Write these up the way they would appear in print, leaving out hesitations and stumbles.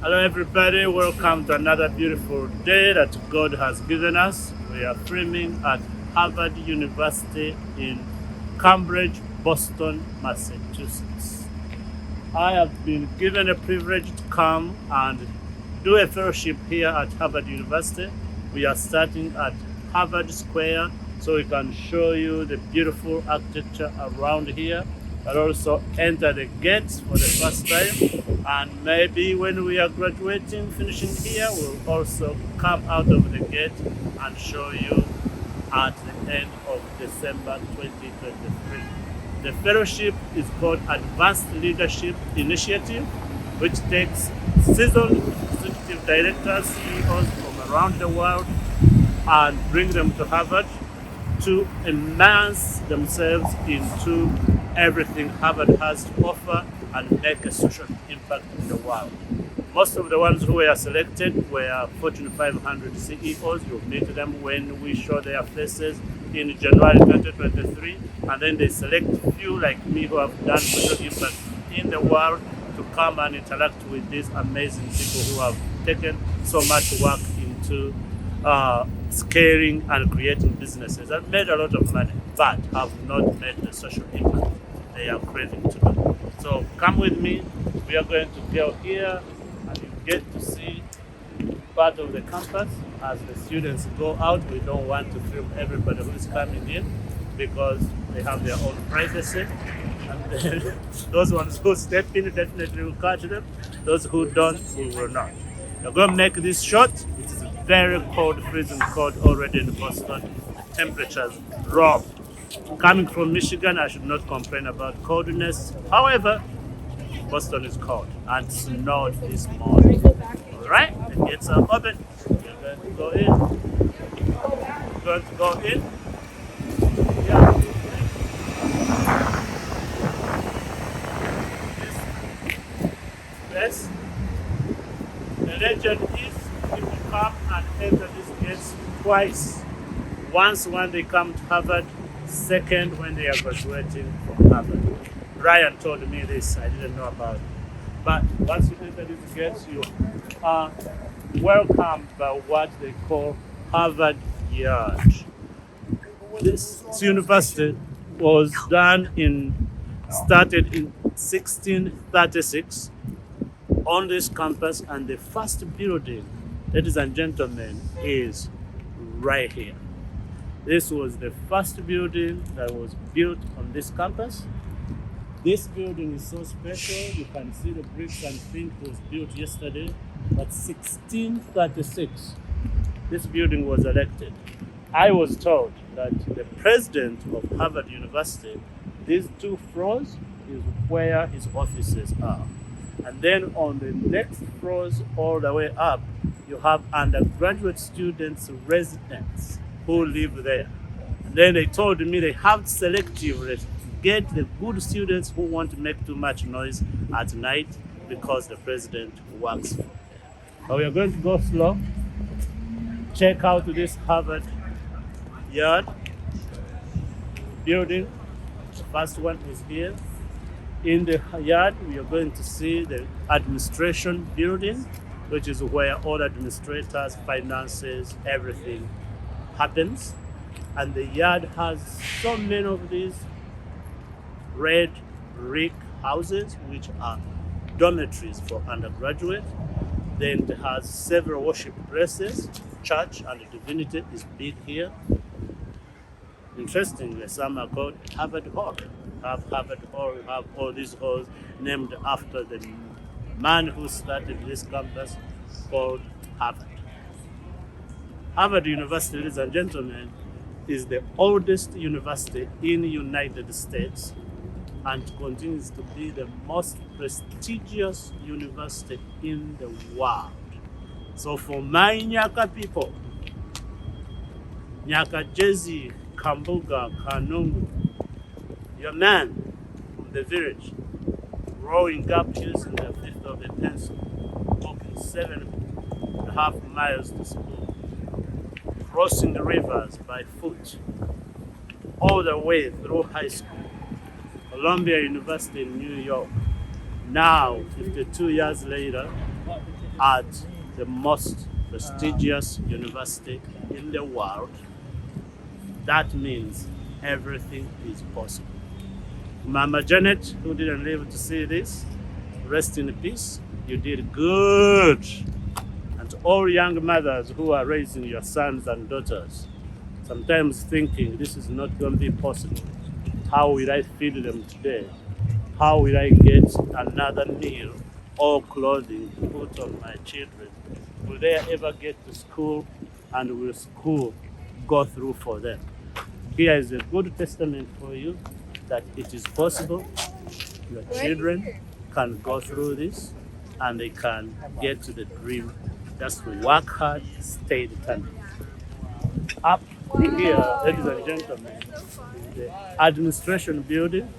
Hello, everybody. Welcome to another beautiful day that God has given us. We are filming at Harvard University in Cambridge, Boston, Massachusetts. I have been given a privilege to come and do a fellowship here at Harvard University. We are starting at Harvard Square so we can show you the beautiful architecture around here, but also enter the gates for the first time. And maybe when we are graduating, finishing here, we'll also come out of the gate and show you at the end of December 2023. The fellowship is called Advanced Leadership Initiative, which takes seasoned executive directors, CEOs from around the world, and bring them to Harvard to immerse themselves into everything Harvard has to offer and make a social impact in the world. Most of the ones who were selected were Fortune 500 CEOs. You'll meet them when we show their faces in January 2023. And then they select few like me who have done social impact in the world to come and interact with these amazing people who have taken so much work into scaling and creating businesses and made a lot of money, but have not made the social impact they are craving to do. So come with me. We are going to go here and you get to see part of the campus as the students go out. We don't want to film everybody who is coming in because they have their own privacy. And then those ones who step in definitely will catch them. Those who don't, we will not. We're going to make this short. It is very cold, freezing cold already in Boston. The temperature's raw. Coming from Michigan, I should not complain about coldness. However, Boston is cold and snowed this morning. All right, the gates are open. We're going to go in. We're going to go in. Yeah. This place. The legend is people come and enter these gates twice. Once when they come to Harvard, second when they are graduating from Harvard. Ryan told me this, I didn't know about it. But once you enter these gates, you are welcomed by what they call Harvard Yard. This university was started in 1636 on this campus, and the first building, ladies and gentlemen, is right here. This was the first building that was built on this campus. This building is so special. You can see the bricks and think it was built yesterday. But 1636, this building was erected. I was told that the president of Harvard University, these two floors is where his offices are. And then on the next floors all the way up, you have undergraduate students' residents who live there. And then they told me they have selectively get the good students who won't make too much noise at night because the president works for them. But we are going to go slow. Check out this Harvard Yard building. The first one is here. In the yard, we are going to see the administration building, which is where all administrators, finances, everything happens. And the yard has so many of these red brick houses, which are dormitories for undergraduates. Then it has several worship places. Church and divinity is big here. Interestingly, some are called Harvard Hall. We have Harvard Hall, we have all these halls named after the man who started this campus called Harvard. Harvard University, ladies and gentlemen, is the oldest university in the United States and continues to be the most prestigious university in the world. So for my Nyaka people, Nyaka Jezi, Kambuga, Kanungu, your man from the village, growing up using the fifth of a pencil, walking 7.5 miles to school, crossing the rivers by foot, all the way through high school, Columbia University in New York. Now, 52 years later, at the most prestigious university in the world, that means everything is possible. Mama Janet, who didn't live to see this, rest in peace. You did good. And to all young mothers who are raising your sons and daughters, sometimes thinking this is not going to be possible. How will I feed them today? How will I get another meal or clothing to put on my children? Will they ever get to school, and will school go through for them? Here is a good testament for you that it is possible. Your children can go through this and they can get to the dream. Just work hard, stay determined. Up here, ladies and gentlemen, is the administration building.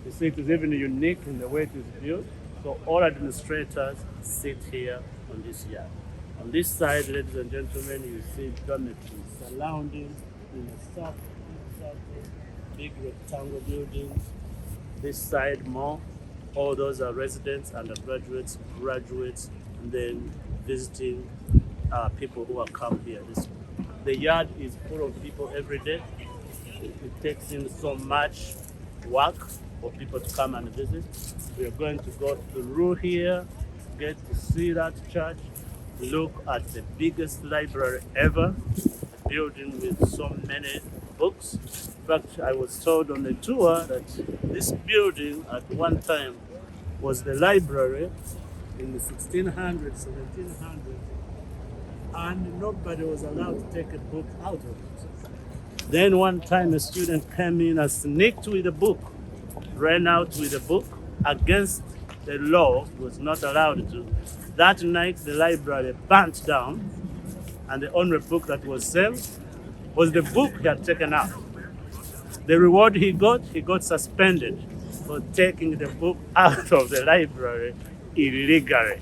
You see, it is even unique in the way it is built. So all administrators sit here on this yard. On this side, ladies and gentlemen, you see dormitories surrounding in a circle, big rectangle buildings. This side more, all those are residents, undergraduates, graduates, and then visiting people who have come here. The yard is full of people every day. It takes in so much work for people to come and visit. We are going to go through here, get to see that church, look at the biggest library ever, a building with so many books. In fact, I was told on the tour that this building at one time was the library in the 1600s, 1700s, and nobody was allowed to take a book out of it. Then one time a student came in and sneaked with a book, ran out with a book against the law, was not allowed to. That night the library burnt down, and the only book that was saved was the book he had taken out. The reward he got suspended for taking the book out of the library illegally,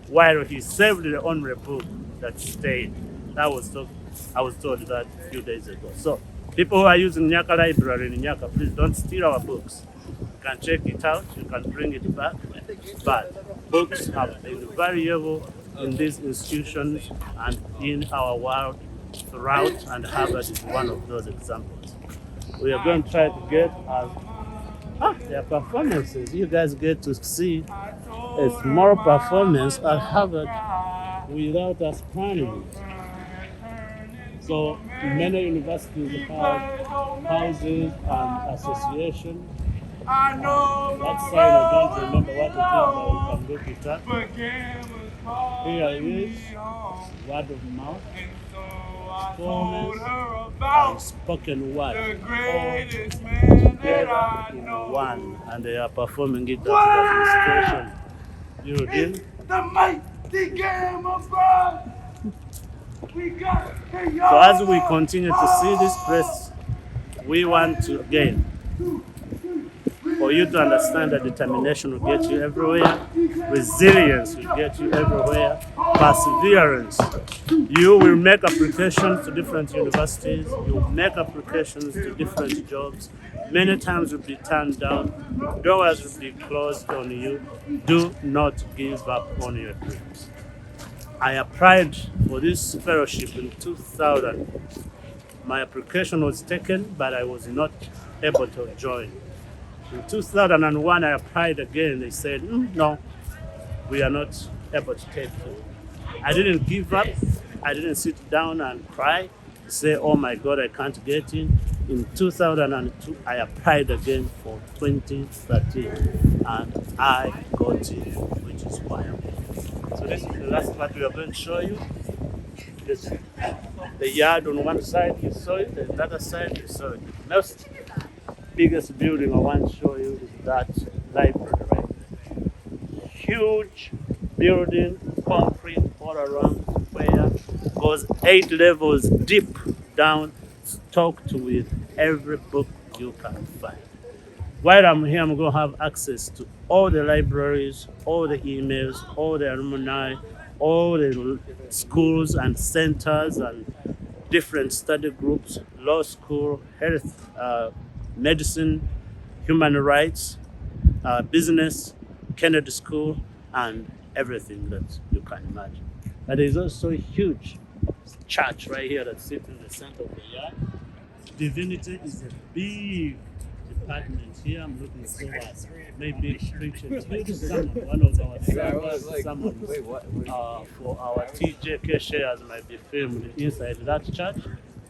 while he saved the only book that stayed. I was told that a few days ago. So people who are using Nyaka Library in Nyaka, please don't steal our books. You can check it out, you can bring it back. But books have been valuable in these institutions and in our world throughout, and Harvard is one of those examples. We are going to try to get their performances. You guys get to see a small performance at Harvard without us planning it. So many universities have houses and associations. That side I don't remember what it is, but we can look it up. Here it is, word of mouth, performance, and spoken word, all together in one, and they are performing it at the administration building. The mighty game of God. So as we continue to see this place, we want to again for you to understand that determination will get you everywhere, resilience will get you everywhere, perseverance. You will make applications to different universities, you will make applications to different jobs. Many times you'll be turned down, doors will be closed on you. Do not give up on your dreams. I applied for this fellowship in 2000. My application was taken, but I was not able to join. In 2001, I applied again. They said, no, we are not able to take you. I didn't give up. I didn't sit down and cry, say, oh my God, I can't get in. In 2002, I applied again for 2013, and I got in, which is why I'm here. So this is the last part we are going to show you. This, the yard on one side, you saw it, the other side, you saw it. Most biggest building I want to show you is that library right there. Huge building, concrete all around, where goes 8 levels deep down, stocked with every book you can find. While I'm here, I'm going to have access to all the libraries, all the emails, all the alumni, all the schools and centers and different study groups, law school, health, medicine, human rights, business, Kennedy School, and everything that you can imagine. But there's also a huge church right here that sits in the center of the yard. Divinity is a big department here. I'm looking forward maybe preaching to someone, one of our servers, someone for our TJK shares might be filmed inside that church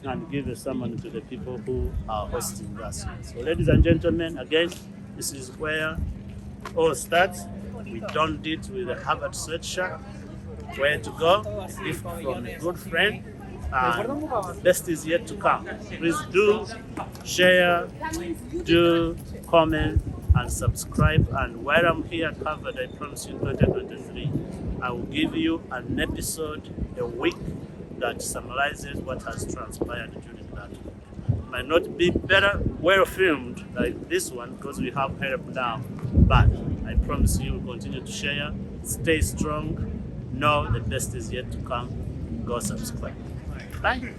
and give a sermon to the people who are hosting us. So ladies and gentlemen, again, this is where all starts. We donned it with a Harvard sweatshirt. Where to go? If from a good friend. And the best is yet to come. Please do share, do comment, and subscribe. And while I'm here at Harvard, I promise you in 2023, I will give you an episode a week that summarizes what has transpired during that week. Might not be better, well filmed like this one because we have help now, but I promise you we'll continue to share. Stay strong. Know the best is yet to come. Go subscribe. Bye.